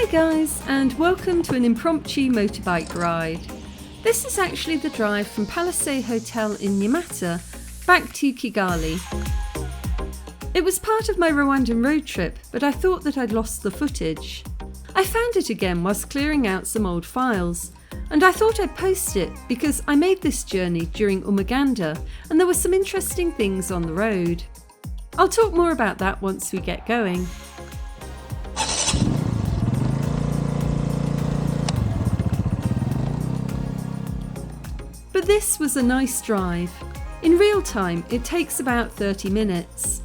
Hi guys, and welcome to an impromptu motorbike ride. This is actually the drive from Palisade Hotel in Nyamata back to Kigali. It was part of my Rwandan road trip, but I thought that I'd lost the footage. I found it again whilst clearing out some old files, and I thought I'd post it because I made this journey during Umuganda and there were some interesting things on the road. I'll talk more about that once we get going. But this was a nice drive. In real time, it takes about 30 minutes.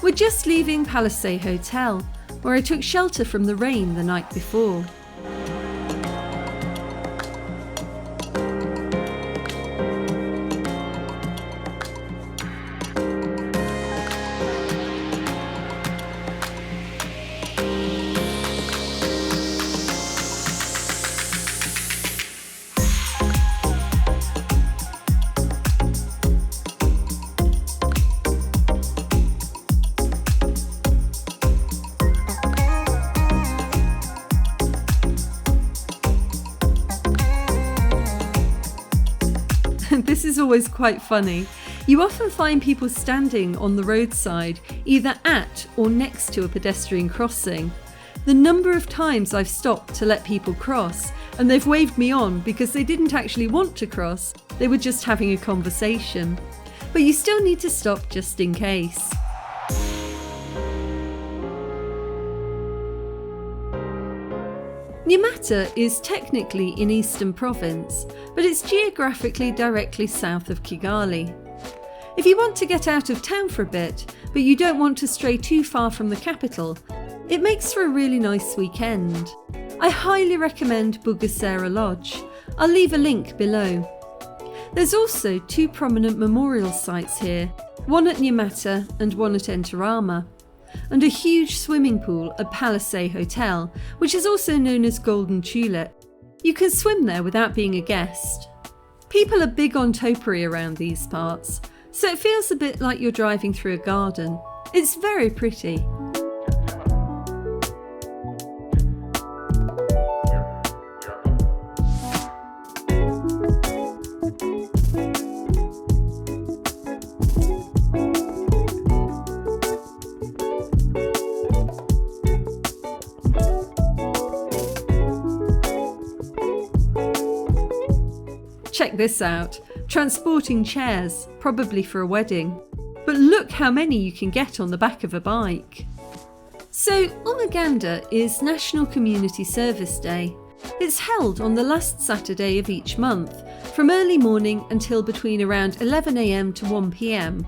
We're just leaving Palisade Hotel, where I took shelter from the rain the night before. This is always quite funny. You often find people standing on the roadside, either at or next to a pedestrian crossing. The number of times I've stopped to let people cross, and they've waved me on because they didn't actually want to cross, they were just having a conversation. But you still need to stop just in case. Nyamata is technically in Eastern Province, but it's geographically directly south of Kigali. If you want to get out of town for a bit, but you don't want to stray too far from the capital, it makes for a really nice weekend. I highly recommend Bugesera Lodge. I'll leave a link below. There's also two prominent memorial sites here, one at Nyamata and one at Enterama, and a huge swimming pool at Palisade Hotel, which is also known as Golden Tulip. You can swim there without being a guest. People are big on topiary around these parts, so it feels a bit like you're driving through a garden. It's very pretty. Check this out, transporting chairs, probably for a wedding. But look how many you can get on the back of a bike. So Umuganda is National Community Service Day. It's held on the last Saturday of each month, from early morning until between around 11 AM to 1 PM.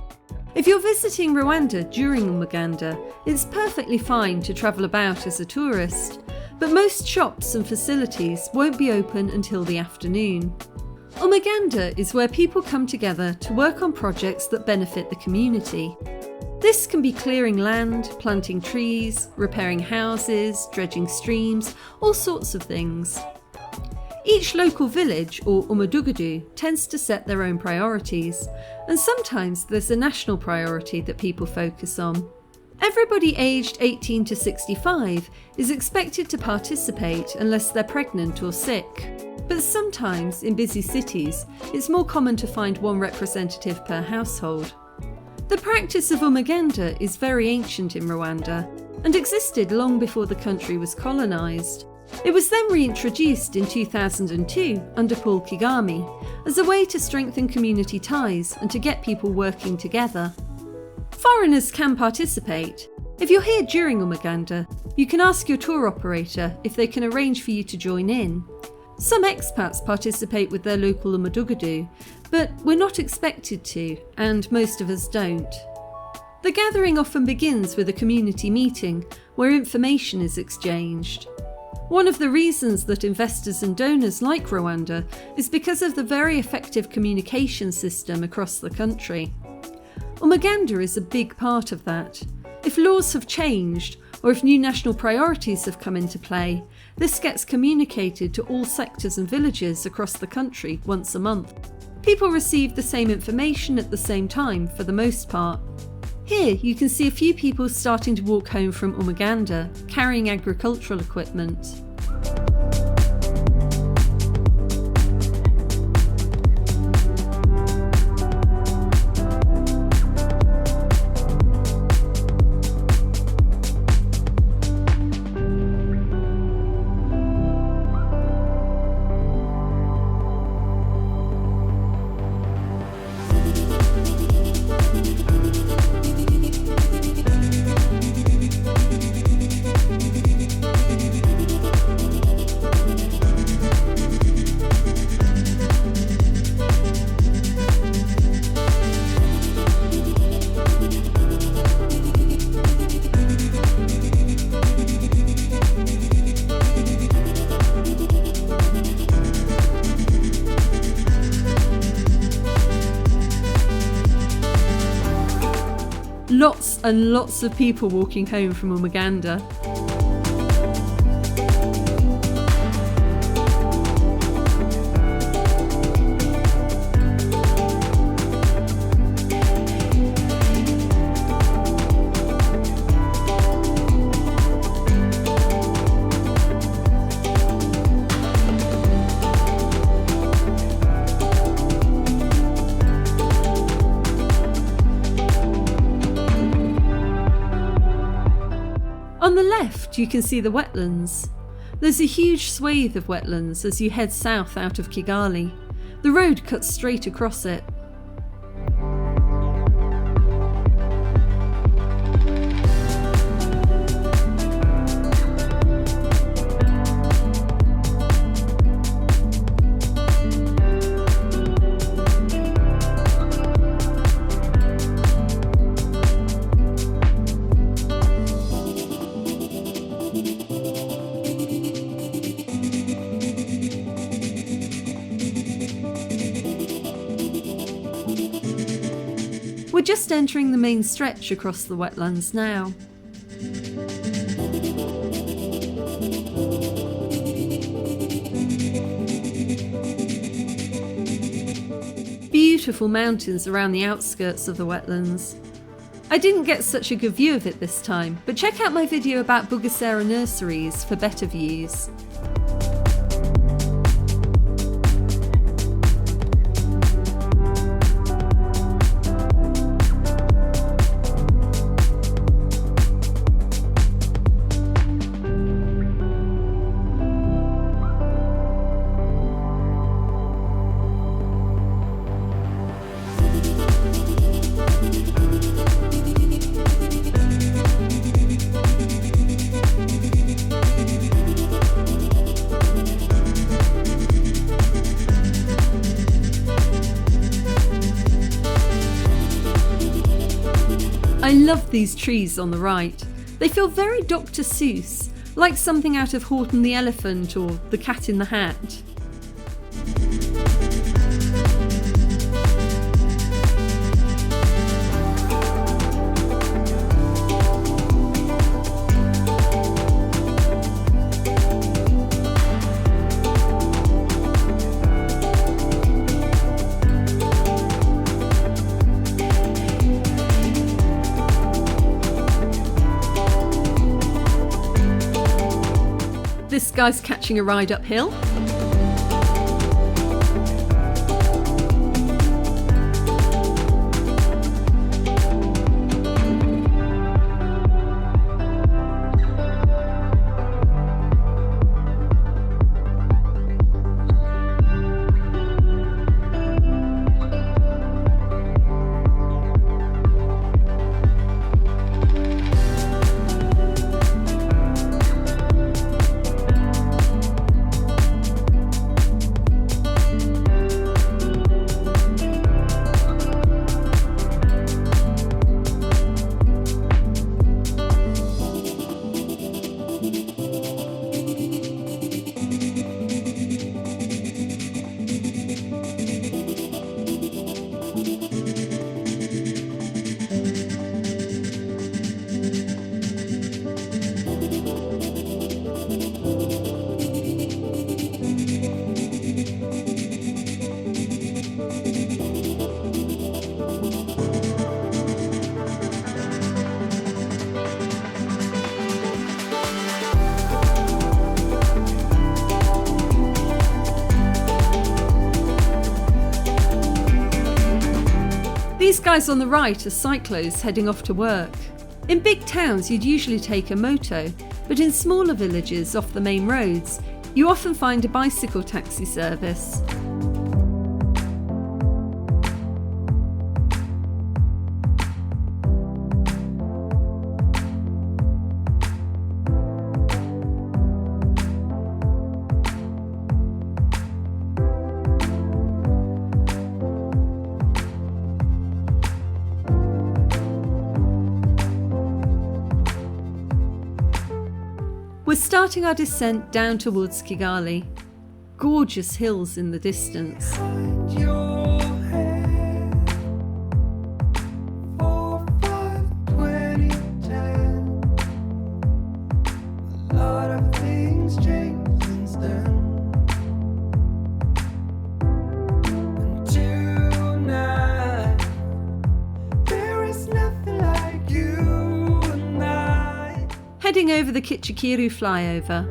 If you're visiting Rwanda during Umuganda, it's perfectly fine to travel about as a tourist, but most shops and facilities won't be open until the afternoon. Umuganda is where people come together to work on projects that benefit the community. This can be clearing land, planting trees, repairing houses, dredging streams, all sorts of things. Each local village, or umudugudu, tends to set their own priorities, and sometimes there's a national priority that people focus on. Everybody aged 18 to 65 is expected to participate unless they're pregnant or sick. But sometimes, in busy cities, it's more common to find one representative per household. The practice of Umuganda is very ancient in Rwanda and existed long before the country was colonised. It was then reintroduced in 2002 under Paul Kagame as a way to strengthen community ties and to get people working together. Foreigners can participate. If you're here during Umuganda, you can ask your tour operator if they can arrange for you to join in. Some expats participate with their local umudugudu, but we're not expected to, and most of us don't. The gathering often begins with a community meeting where information is exchanged. One of the reasons that investors and donors like Rwanda is because of the very effective communication system across the country. Umuganda is a big part of that. If laws have changed, or if new national priorities have come into play, this gets communicated to all sectors and villages across the country once a month. People receive the same information at the same time for the most part. Here you can see a few people starting to walk home from Umuganda, carrying agricultural equipment. Lots and lots of people walking home from Umuganda. On the left you can see the wetlands. There's a huge swathe of wetlands as you head south out of Kigali. The road cuts straight across it. We're just entering the main stretch across the wetlands now. Beautiful mountains around the outskirts of the wetlands. I didn't get such a good view of it this time, but check out my video about Bugesera nurseries for better views. I love these trees on the right. They feel very Dr. Seuss, like something out of Horton the Elephant or The Cat in the Hat. This guy's catching a ride uphill. guys on the right are cyclos heading off to work. In big towns you'd usually take a moto, but in smaller villages off the main roads you often find a bicycle taxi service. We're starting our descent down towards Kigali. Gorgeous hills in the distance. Heading over the Kichikiru flyover.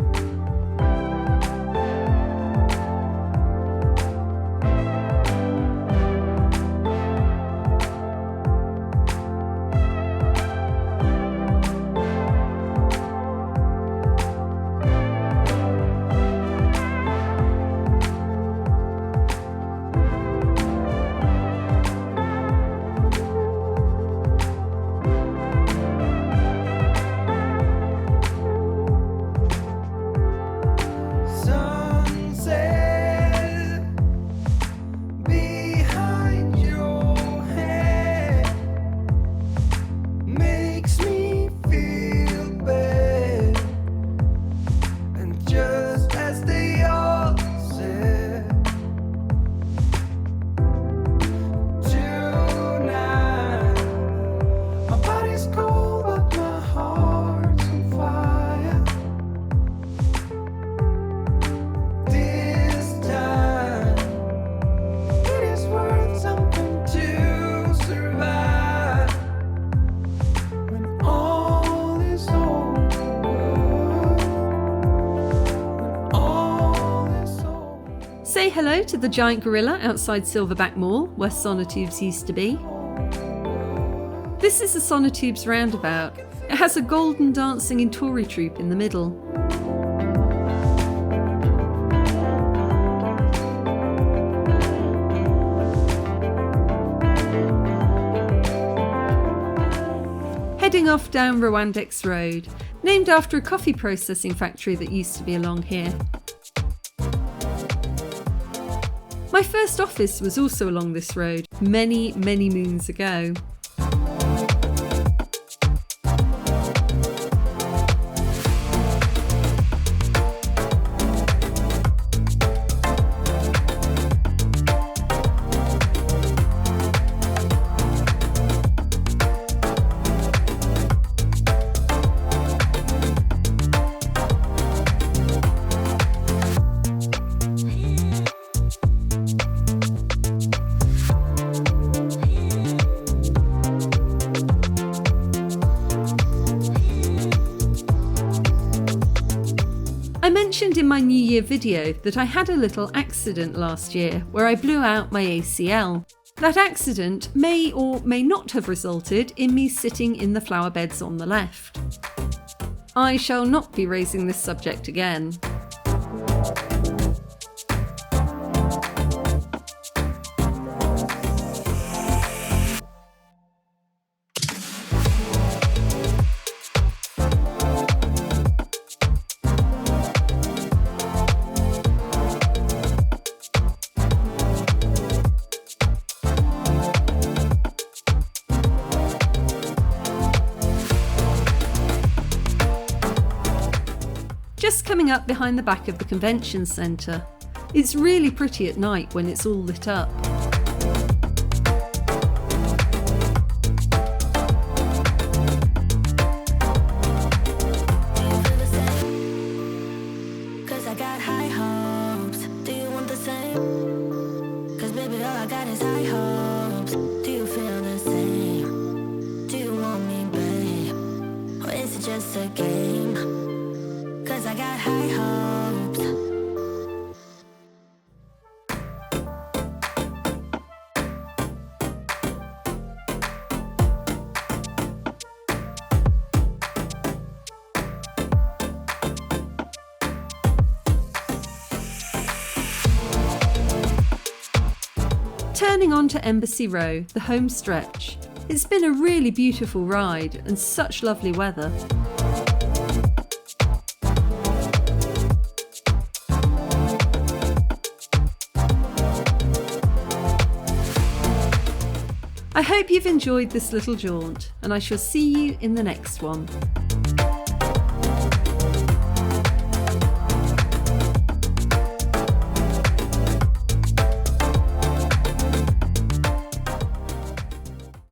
Say hello to the giant gorilla outside Silverback Mall, where sonotubes used to be. This is the sonotubes roundabout. It has a golden dancing Intori troupe in the middle. Heading off down Rwandex Road, named after a coffee processing factory that used to be along here. My first office was also along this road many, many moons ago. I mentioned in my New Year video that I had a little accident last year where I blew out my ACL. That accident may or may not have resulted in me sitting in the flower beds on the left. I shall not be raising this subject again. Just coming up behind the back of the convention centre. It's really pretty at night when it's all lit up. turning on to Embassy Row, the home stretch. It's been a really beautiful ride and such lovely weather. I hope you've enjoyed this little jaunt, and I shall see you in the next one.